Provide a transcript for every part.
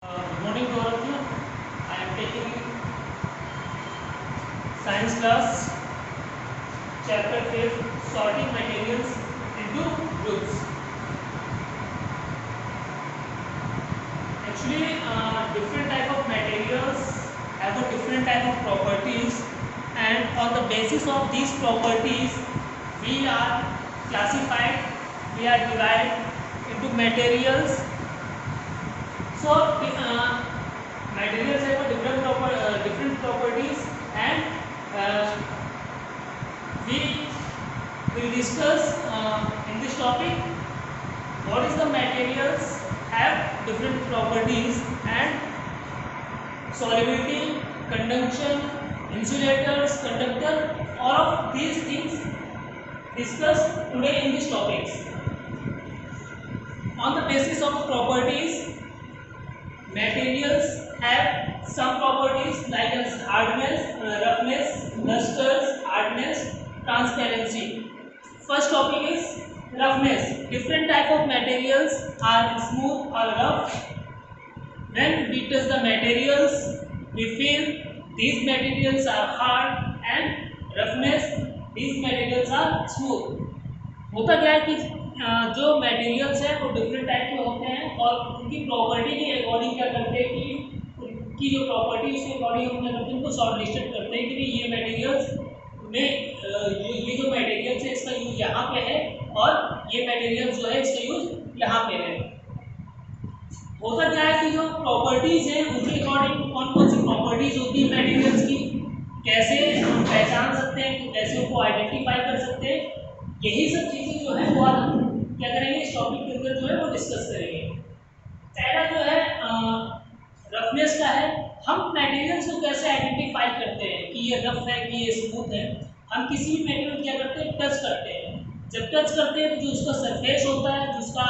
Good morning to all of you. I am taking science class, chapter 5, sorting materials into groups. Actually, different type of materials have a different type of properties, and on the basis of these properties, we are classified, we are divided into materials. So, materials have a different properties, and uh, we will discuss in this topic what is the materials have different properties and solubility, conduction, insulators, conductor, all of these things discussed today in these topics. On the basis of properties, materials have some properties like as hardness, roughness, lusters, hardness, transparency. First topic is roughness. Different type of materials are smooth or rough. When we touch the materials, we feel these materials are hard and roughness. These materials are smooth. होता क्या है कि जो materials हैं वो different type के होते हैं और उनकी प्रॉपर्टी के अकॉर्डिंग क्या करते हैं कि उनकी जो प्रॉपर्टी उसके अकॉर्डिंग हम क्या करते हैं उनको शॉर्ट लिस्टेड करते हैं कि ये मटेरियल्स में ये जो मटेरियल्स है इसका यूज यहाँ पे है और ये मटेरियल्स जो है इसका यूज यहाँ पे है। होता क्या है कि जो प्रॉपर्टीज हैं उनके अकॉर्डिंग कौन कौन सी प्रॉपर्टीज होती है मटेरियल्स की, कैसे हम पहचान सकते हैं, कैसे उनको आइडेंटिफाई कर सकते हैं, यही सब चीज़ें जो है वो आज हम क्या करेंगे इस टॉपिक के अंदर जो है वो डिस्कस करेंगे। पहला जो है रफनेस का है। हम मटेरियल्स को कैसे आइडेंटिफाई करते हैं कि ये रफ है कि ये स्मूथ है। हम किसी भी मटेरियल क्या करते हैं टच करते हैं। जब टच करते हैं तो जो उसका सरफेस होता है, जो उसका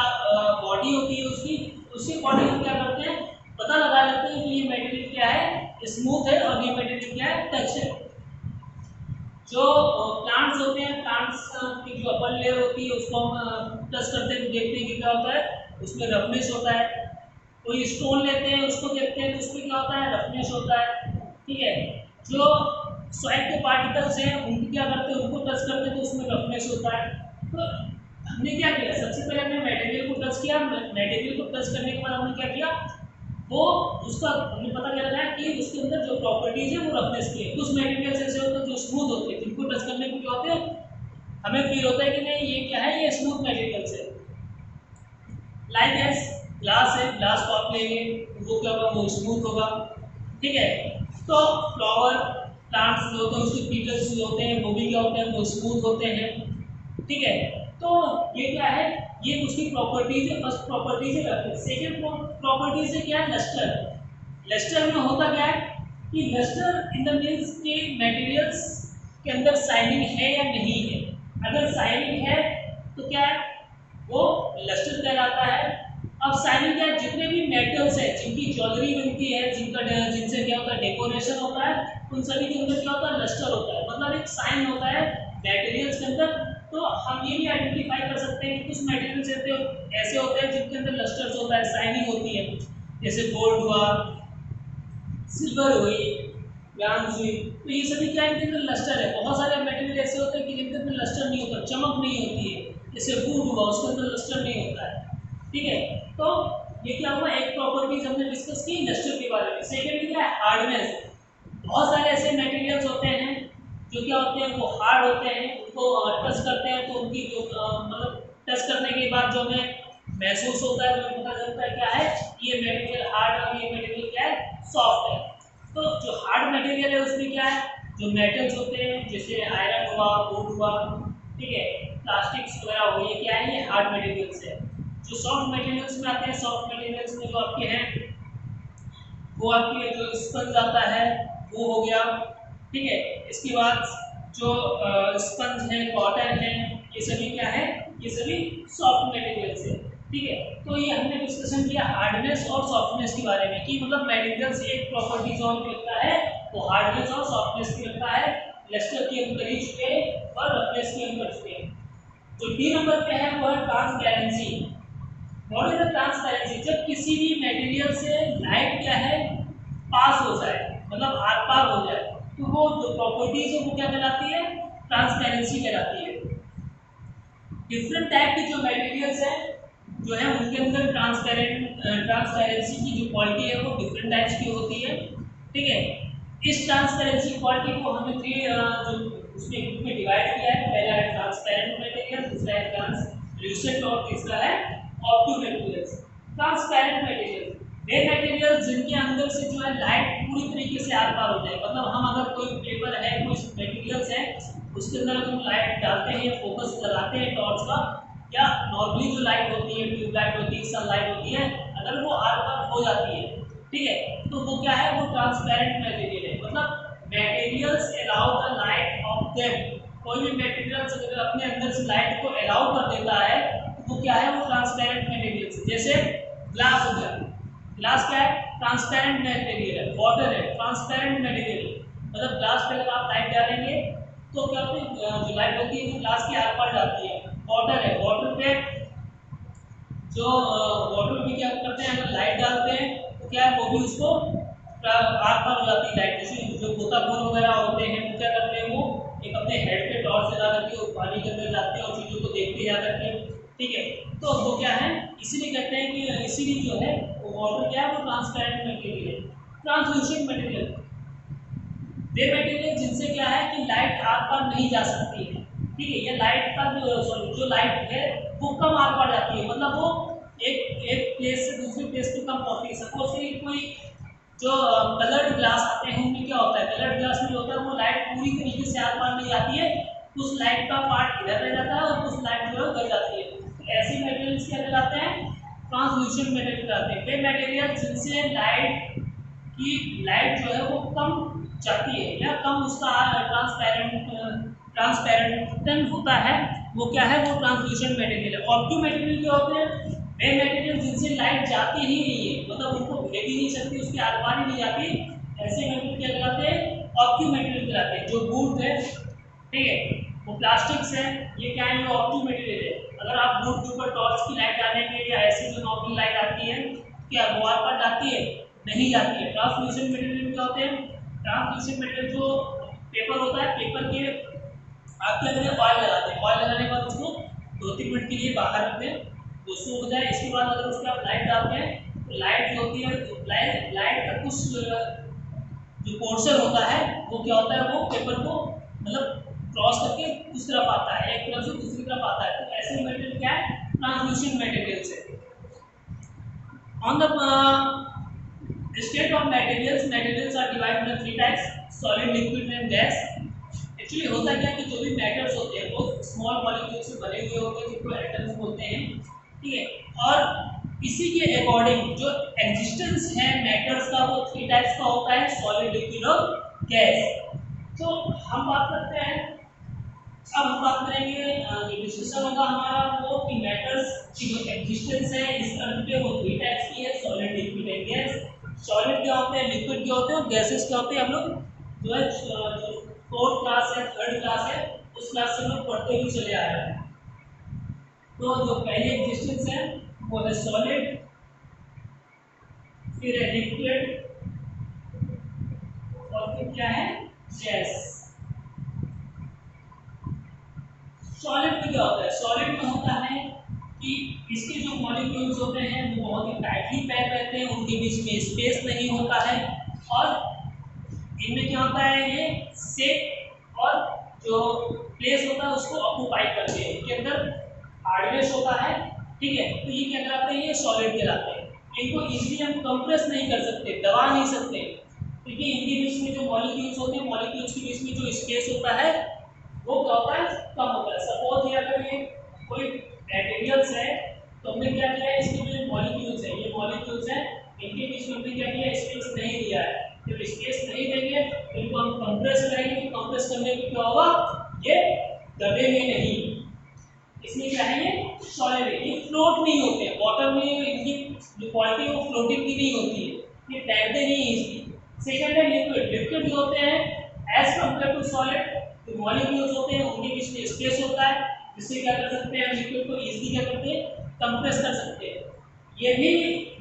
बॉडी होती है उसके अकॉर्डिंग हम क्या करते हैं पता लगा लेते हैं कि ये मटेरियल क्या है स्मूथ है और ये मटेरियल क्या है टच है। जो प्लांट्स होते हैं, प्लांट्स की जो अपर लेयर होती है उसको हम टच करते हैं तो देखते हैं कि क्या होता है उसमें रफनेस होता है। कोई स्टोन लेते हैं उसको देखते हैं तो उसमें क्या होता है रफनेस होता है। ठीक है, जो सॉइल के पार्टिकल्स हैं उनको क्या करते हैं उनको टच करते हैं तो उसमें रफनेस होता है। तो हमने क्या किया, सबसे पहले हमने मटेरियल को टच किया। मटेरियल को टच करने के बाद हमने क्या किया, वो उसका हमने पता क्या लगाया कि उसके अंदर जो प्रॉपर्टीज है वो रफनेस की है। कुछ मटेरियल्स ऐसे होते हैं जो स्मूथ होते हैं, जिनको टच करने को क्या होते हैं हमें फील होता है कि नहीं ये क्या है, ये स्मूथ मटेरियल्स है। लाइक एज ग्लास है, ग्लास को आप लेंगे वो क्या होगा, वो स्मूथ होगा। ठीक है, तो फ्लावर प्लांट्स जो होते हैं उसके पीटल्स जो होते हैं वो भी क्या होते हैं, वो स्मूथ होते हैं। ठीक है, तो ये क्या है, ये उसकी प्रॉपर्टीज है। फर्स्ट प्रॉपर्टीज है रफनेस। सेकंड प्रॉपर्टीज है क्या है, लस्टर। लस्टर में होता क्या है कि लस्टर इन द मीन्स के मटेरियल्स के अंदर शाइनिंग है या नहीं है। अगर शाइनिंग है तो क्या है वो लस्टर कहलाता है। अब शाइनिंग क्या है, जितने भी मेटल्स है जिनकी ज्वेलरी बनती है, जिनसे क्या होता है डेकोरेशन होता है, उन सभी के अंदर क्या होता है लस्टर होता है। मतलब एक साइन होता है मटेरियल्स के अंदर। तो हम ये भी आइडेंटिफाई कर सकते हैं कि कुछ मटेरियल्स ऐसे होते हैं जिनके अंदर लस्टर्स होता है, शाइनिंग होती है। जैसे गोल्ड हुआ, सिल्वर हुई, ब्रॉन्ज हुई, तो ये सभी क्या इनके अंदर लस्टर है। बहुत सारे मटेरियल ऐसे होते हैं कि जिनके अंदर लस्टर नहीं होता, चमक नहीं होती है। जैसे वुड हुआ, उसके अंदर लस्टर नहीं होता है। ठीक है, तो ये क्या हुआ, एक प्रॉपर्टीज हमने डिस्कस की लस्टर के बारे में। सेकेंड क्या है, हार्डनेस। बहुत सारे ऐसे मटेरियल्स होते हैं जो क्या होते हैं वो हार्ड होते हैं, उनको टच करते हैं तो उनकी जो मतलब टच करने के बाद जो हमें महसूस होता है, जो हमें पता चलता है क्या है ये मटेरियल हार्ड और ये मटेरियल क्या है सॉफ्ट है। तो जो हार्ड मटेरियल है उसमें क्या है, जो मेटल्स होते हैं जैसे आयरन हुआ, वुड हुआ, ठीक है, प्लास्टिक्स वगैरह हो, ये क्या है ये हार्ड मटेरियल्स है। जो सॉफ्ट मटेरियल्स में आते हैं, सॉफ्ट मटेरियल्स में जो आपके हैं वो आपके जो स्पंज आता है वो हो गया। ठीक है, इसके बाद जो स्पंज है, कॉटन है, ये सभी क्या है, ये सभी सॉफ्ट मटेरियल्स है। ठीक है, तो ये हमने डिस्कशन किया हार्डनेस और सॉफ्टनेस के बारे में कि मतलब मटेरियल से एक प्रॉपर्टी जो हमें लगता है वो हार्डनेस और सॉफ्टनेस की लगता है। लेस्टर की हम कर ही चुके और रफनेस की हम कर चुके हैं। जो डी नंबर पे है वो है transparency. What is the transparency? जब किसी भी मटेरियल से लाइट क्या है पास हो जाए, मतलब आर पार हो जाए, तो वो जो प्रॉपर्टीज है वो क्या कहलाती है? ट्रांसपेरेंसी कहलाती है। डिफरेंट टाइप की जो मटेरियल्स हैं जो है उनके अंदर ट्रांसपेरेंसी की जो क्वालिटी है वो डिफरेंट टाइप्स की होती है। ठीक है, इस ट्रांसपेरेंसी क्वालिटी को हमने थ्री जो उसमें ग्रुप में डिवाइड किया है। पहला है ट्रांसपेरेंट मटेरियल, दूसरा है ट्रांसल्यूसेंट और तीसरा है ऑब्टू मटेरियल्स। ट्रांसपेरेंट मटेरियल वे मटेरियल जिनके अंदर से जो है लाइट पूरी तरीके से आर पार हो जाए, मतलब हम अगर कोई पेपर है, कोई मटेरियल्स है, उसके अंदर अगर हम लाइट डालते हैं, फोकस लगाते हैं टॉर्च का, या नॉर्मली जो लाइट होती है, ट्यूबलाइट होती है, सनलाइट होती है, अगर वो आर पार हो जाती है, ठीक है, तो वो क्या है? वो ट्रांसपेरेंट मटेरियल है। मतलब materials allow the light of them, कोई भी मटेरियल्स अगर अपने अंदर से लाइट को अलाउ कर देता है तो वो क्या है? वो ट्रांसपेरेंट मटेरियल है। जैसे ग्लास हो गया, ग्लास क्या है? ट्रांसपेरेंट मटेरियल है। वाटर है ट्रांसपेरेंट मटेरियल है। मतलब ग्लास पे अगर आप लाइट डालेंगे तो क्या होती है? जो लाइट होती है वो ग्लास के आर पार जाती है। वाटर है, वाटर पे जो वाटर में क्या करते हैं, अगर लाइट डालते हैं तो क्या है? वो भी उसको आर पार हो जाती है लाइट। जैसे जो गोताखोर वगैरह होते हैं वो क्या करते हैं? वो एक अपने हेड पे टॉर्च लगा करके वो पानी के अंदर जाते हैं और चीज़ों को देखते जा करके, ठीक है। तो वो क्या है? इसीलिए कहते हैं कि इसीलिए जो है वाटर क्या है? वो ट्रांसपेरेंट मटेरियल है। ट्रांसल्यूसेंट मटेरियल वे मटेरियल जिनसे क्या है कि लाइट आर पार नहीं जा सकती है, ठीक है। ये लाइट का जो लाइट है वो कम आर पार जाती है, मतलब वो एक प्लेस से दूसरे प्लेस पे कम पहुंचती है। सपोज कि कोई जो कलर्ड ग्लास आते हैं उनमें क्या होता है? कलर्ड ग्लास में होता है वो लाइट पूरी तरीके से आर पार नहीं आती है, कुछ लाइट का पार्ट इधर रह जाता है और कुछ लाइट जो है उधर जाती है। तो ऐसे मटेरियल्स क्या कहलाते हैं? ट्रांसल्यूसेंट मटेरियल कहलाते हैं। वे मटेरियल जिनसे लाइट जो है वो कम जाती है या कम उसका ट्रांसपेरेंट होता है, वो क्या है? वो ट्रांसल्यूसेंट मटेरियल है। ऑब्टू मटेरियल क्या होते हैं? वे मटेरियल जिनसे लाइट जाती ही नहीं है, मतलब उनको भेद ही नहीं सकती, उसके आर पार ही नहीं जाती, ऐसे मटेरियल क्या कहलाते हैं? ऑब्टू मटेरियल कहलाते हैं। जो वुड है, ठीक है, वो प्लास्टिक्स है, ये क्या है? ये ऑब्टू मटेरियल है। अगर आप वुड के ऊपर टॉर्च की लाइट डालेंगे या ऐसी जो नॉर्मल लाइट आती है, क्या वो आर पार जाती है? नहीं जाती है। ट्रांसल्यूसेंट मटेरियल क्या होते हैं? ट्रांसल्यूसेंट मटेरियल जो पेपर होता है, पेपर के आप क्या करें? ऑयल लगाते हैं, ऑयल लगाने के बाद उसको 2-3 मिनट के लिए बाहर रखते हैं, तो सूख जाए। इसके बाद अगर उसमें आप लाइट डालते हैं तो लाइट जो होती है, लाइट का कुछ जो पोर्शन होता है वो क्या होता है? वो पेपर को मतलब क्रॉस करके उस तरफ आता है, एक तरफ से दूसरी तरफ आता है। तो ऐसे मटेरियल क्या है? ट्रांसल्यूसेंट मटेरियल्स है। On the state of materials are divided into three types: solid, liquid and gas. Actually होता क्या है कि जो भी मैटर्स होते हैं वो स्मॉल मॉलिक्यूल से बने हुए होते हैं, जिनको एटम्स बोलते हैं, ठीक है। और इसी के अकॉर्डिंग जो एग्जिस्टेंस है मैटर्स का वो थ्री टाइप्स का होता है: सॉलिड, लिक्विड और गैस। तो हम बात करते हैं, अब हम बात करेंगे, जो डिस्कशन होगा हमारा वो कि मैटर्स की जो एग्जिस्टेंस है इस अर्थ पे वो थ्री टाइप्स की है: solid, liquid and gas. Solid क्या होते हैं, लिक्विड क्या होते हैं और गैसेस क्या होते हैं? हम लोग जो है फोर्थ क्लास है, थर्ड क्लास है, उस क्लास से हम लोग पढ़ते हुए चले आ रहे हैं। तो जो पहली एग्जिस्टेंस है वो है सॉलिड, फिर है लिक्विड और फिर क्या है? गैस। सॉलिड में क्या होता है? सॉलिड में होता है कि इसके जो मॉलिक्यूल्स होते हैं वो बहुत ही टाइटली पैक रहते हैं, उनके बीच में स्पेस नहीं होता है, और इनमें क्या होता है? ये शेप और जो प्लेस होता है उसको ऑक्यूपाई करते हैं। इनके अंदर हार्डनेस होता है, ठीक है। तो ये क्या कहलाते हैं? ये सॉलिड कहलाते हैं। इनको इजीली हम कंप्रेस नहीं कर सकते, दबा नहीं सकते, क्योंकि इनके बीच में जो मॉलिक्यूल्स होते हैं, मॉलिक्यूल्स के बीच में जो स्पेस होता है वो क्या होता है? कम होता है। सपोज ये अगर ये कोई मटेरियल्स है तो हमने क्या किया है? इसके जो मॉलिक्यूल्स है, ये मॉलिक्यूल्स है, इनके बीच में हमने क्या किया? स्पेस नहीं दिया है। जब स्पेस नहीं देंगे तो इनको हम कंप्रेस करेंगे, तो कंप्रेस करने पे क्या होगा? ये दबेंगे नहीं, इसलिए क्या है? ये सॉलिड है, ये फ्लोट नहीं होते हैं वाटर में, इनकी जो क्वालिटी है वो फ्लोटिंग की नहीं होती है, ये तैरते नहीं है इसलिए। सेकंड है लिक्विड। लिक्विड जो होते हैं एज कम्पेयर टू सॉलिड, जो मॉलिक्यूल्स होते हैं उनके बीच में स्पेस होता है, जिससे क्या कर सकते हैं? लिक्विड को इजीली क्या करते हैं? कंप्रेस कर सकते हैं। ये भी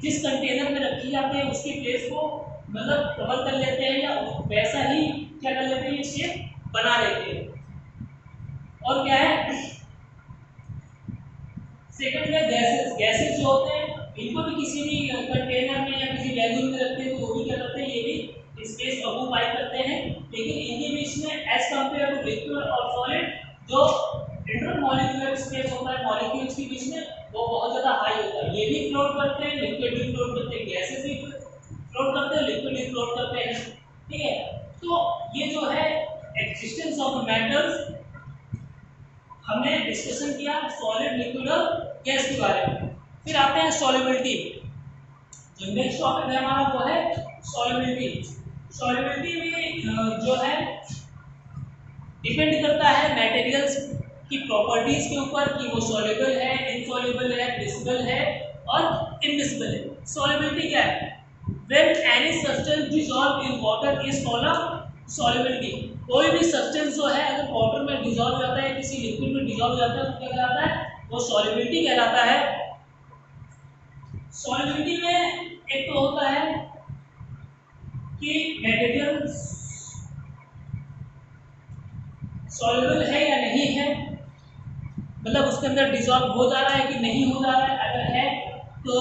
जिस कंटेनर में रखी जाते हैं उसकी प्लेस को मतलब कवर कर लेते हैं या वैसा ही क्या कर लेते हैं, शेप बना लेते हैं। और क्या है, सेकंड है गैसेस। गैसेस जो होते हैं इनको भी किसी भी कंटेनर में या किसी वैल्यूम में रखते हैं तो वो भी क्या करते हैं, ये भी स्पेस ऑक्यूपाई करते हैं। लेकिन इनके बीच में एज कंपेयर टू लिक्विड और सॉलिड जो इंटरमॉलिक्यूलर स्पेस होता है मॉलिक्यूल्स के बीच में वो बहुत ज़्यादा हाई होता है। ये भी फ्लोट करते हैं, लिक्विड भी फ्लोट करते हैं, गैसेस भी फ्लोट करते हैं, लिक्विड भी फ्लोट करते हैं। ठीक है, तो ये जो है एक्जिस्टेंस ऑफ मैटर्स हमने डिस्कशन किया सॉलिड, लिक्विड और गैस के बारे में। फिर आते हैं सॉल्युबिलिटी। जो नेक्स्ट टॉपिक है हमारा वो है सॉल्युबिलिटी। सॉल्युबिलिटी में जो है डिपेंड करता है मटेरियल्स की प्रॉपर्टीज के ऊपर कि वो सॉल्युबल है, इनसॉल्युबल है, मिसिबल है और इनमिसिबल है। सॉल्युबिलिटी क्या है? When any substance dissolve in water is called solubility. कोई भी सब्सटेंस जो है अगर वाटर में डिसॉल्व हो जाता है, किसी लिक्विड में डिसॉल्व हो जाता है तो क्या कहलाता है? वो सॉल्युबिलिटी कहलाता है। सॉल्युबिलिटी में एक तो होता है कि मटेरियल सॉल्युबल है या नहीं है, मतलब उसके अंदर डिसॉल्व हो जा रहा है कि नहीं हो जा रहा है। अगर है तो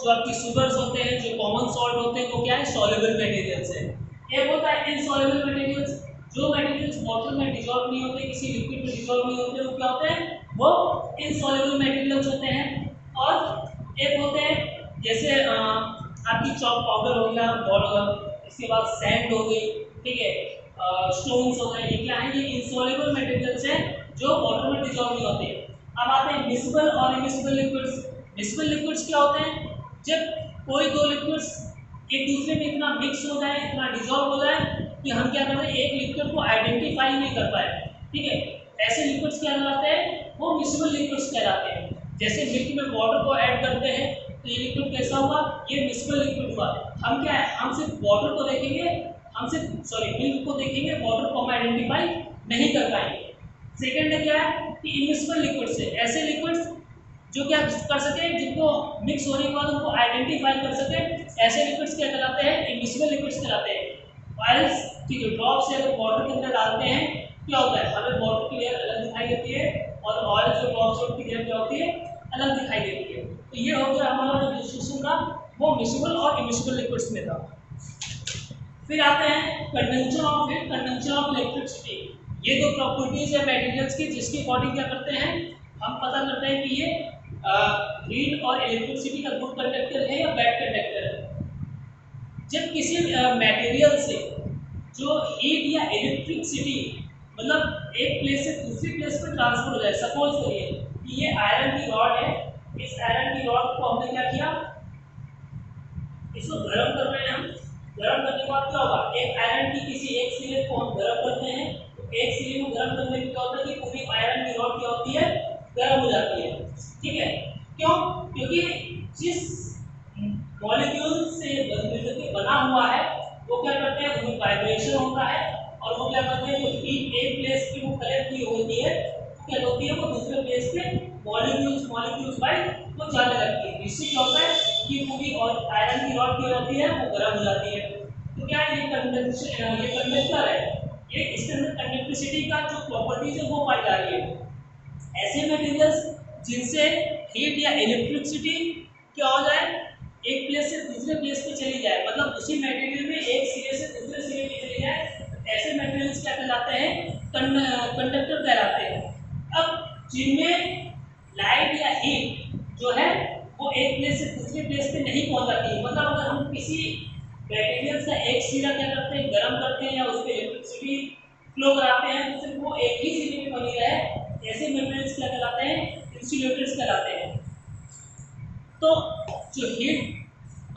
जो आपकी शुगर्स होते हैं, जो कॉमन सॉल्ट होते हैं वो क्या है? सॉल्युबल मटेरियल्स है। एक होता है इनसॉल्युबल मटेरियल्स। जो मटेरियल्स वाटर में डिसॉल्व नहीं होते, किसी लिक्विड में डिसॉल्व नहीं होते, वो क्या होते हैं? वो इनसॉल्युबल मटेरियल्स होते हैं। और एक होते हैं जैसे आपकी चॉक पाउडर हो गया, और इसके बाद सैंड हो गई, ठीक है, स्टोन्स हो गए, ये क्या है? ये इनसॉल्युबल मटेरियल्स हैं जो वाटर में डिसॉल्व नहीं होते। अब आते हैं मिसिबल और इमिसिबल लिक्विड्स। मिसिबल लिक्विड्स क्या होते हैं? जब कोई दो लिक्विड्स एक दूसरे में इतना मिक्स हो जाए, इतना डिसॉल्व हो जाए कि हम क्या करते हैं, एक लिक्विड को आइडेंटिफाई नहीं कर पाए। ठीक है, ऐसे लिक्विड्स क्या कहलाते हैं? वो मिसिबल लिक्विड्स कहलाते हैं। जैसे मिल्क में वाटर को ऐड करते हैं तो ये लिक्विड कैसा हुआ? ये मिसिबल लिक्विड हुआ। हम क्या है, हम सिर्फ वाटर को देखेंगे, हम सिर्फ मिल्क को देखेंगे, वाटर को हम आइडेंटिफाई नहीं कर पाएंगे। सेकेंड है क्या है कि इमिसिबल लिक्विड्स है, ऐसे लिक्विड्स जो क्या कर सके, जिनको मिक्स होने के बाद उनको आइडेंटिफाई कर सके, ऐसे लिक्विड्स क्या कहलाते हैं? इमिसिबल लिक्विड्स कहलाते हैं। ऑयल्स की जो ड्रॉप्स है वो वाटर के अंदर डालते हैं, क्या होता है? हमें वाटर की लेयर अलग दिखाई देती है और ऑयल जो ड्रॉप्स है उनकी लेयर क्या होती है? अलग दिखाई देती है। तो ये हो गया हमारा जो डिस्कशन था वो मिसिबल और इमिसिबल लिक्विड्स में था। फिर आते हैं conduction of heat, conduction of electricity. ये दो प्रॉपर्टीज है मटेरियल्स की जिसके अकॉर्डिंग क्या करते हैं, हम पता करते हैं कि ये हीट और इलेक्ट्रिसिटी का गुड कंडक्टर है या बैड कंडक्टर है। जब किसी मटेरियल से जो हीट या इलेक्ट्रिसिटी मतलब एक प्लेस से दूसरी प्लेस पर ट्रांसफर हो जाए, सपोज करिए कि ये आयरन की रॉड है, इस आयरन की रॉड को हमने क्या किया, इसको गर्म कर रहे हैं हम। गर्म करने के बाद क्या होगा? एक आयरन की किसी एक सिरे को हम गर्म करते हैं, तो एक सिरे को गर्म करने में क्या होता है कि पूरी आयरन की रॉड क्या होती है? गर्म हो जाती है। ठीक है, क्यों? क्योंकि जिस मॉलिक्यूल से मिलकर बना हुआ है वो क्या करते हैं, उसमें वाइब्रेशन होता है और वो क्या करते हैं, जो हीट एक प्लेस पे वो कलेक्ट की होती है क्या होती है, वो दूसरे प्लेस पे मॉलिक्यूल्स बाय वो जाने लगती है। इससे क्या होता है कि पूरी और आयरन की रॉड क्या होती है, वो गर्म हो जाती है। तो क्या है, ये कंडक्टर है, ये इसके अंदर कंडक्टिविटी का जो प्रॉपर्टीज है वो पाई जा रही है। ऐसे मटेरियल्स जिनसे हीट या इलेक्ट्रिसिटी क्या हो जाए, एक प्लेस से दूसरे प्लेस पे चली जाए, मतलब उसी मटेरियल में एक सिरे से दूसरे सिरे पे चली जाए, ऐसे मटेरियल्स क्या कहलाते हैं? कंडक्टर कहलाते हैं। अब जिनमें लाइट या हीट जो है वो एक प्लेस से दूसरे प्लेस पे नहीं पहुंच जाती है, मतलब अगर हम किसी मटेरियल का एक सिरा क्या करते हैं, गर्म करते हैं या उस पर इलेक्ट्रिसिटी फ्लो कराते हैं तो सिर्फ वो एक ही सिरे में बनी रहे, ऐसे मटेरियल्स क्या कहलाते हैं? इंसुलेटर्स कहलाते हैं। तो जो हीट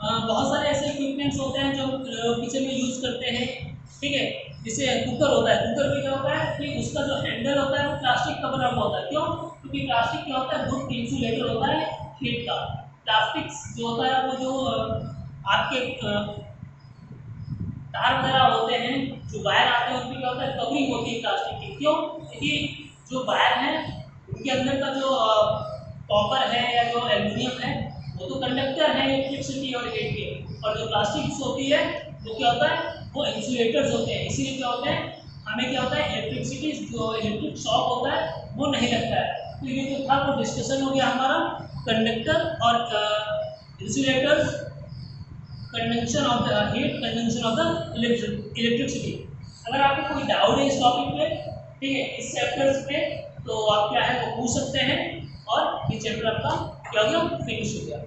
बहुत सारे ऐसे इक्विपमेंट्स होते हैं जो किचन में यूज करते हैं, ठीक है, जैसे कुकर होता है, कुकर में क्या होता है कि उसका जो हैंडल होता है वो प्लास्टिक कवर अप होता है। क्यों? क्योंकि प्लास्टिक क्या होता है, गुड इंसुलेटर होता है हीट का। प्लास्टिक जो होता है वो जो आपके तार वगैरह होते हैं, जो वायर आते हैं उनकी क्या होता है, कवरिंग होती है प्लास्टिक की। क्यों? क्योंकि जो वायर है उनके अंदर का जो कॉपर है या जो एल्यूमिनियम है वो तो कंडक्टर है इलेक्ट्रिसिटी और हीट के, और जो प्लास्टिक्स होती है वो क्या होता है, वो इंसुलेटर्स होते हैं। इसीलिए क्या होता है, हमें क्या होता है, इलेक्ट्रिसिटी जो इलेक्ट्रिक शॉक होता है वो नहीं लगता है। तो ये जो था वो डिस्कशन हो गया हमारा कंडक्टर और insulators, conduction of the heat, conduction of the electricity. अगर आपको कोई डाउट है इस टॉपिक पे, ठीक है, इस चैप्टर्स पे, तो आप क्या है वो पूछ सकते हैं, और ये चैप्टर आपका क्या हो गया, फिनिश हो गया।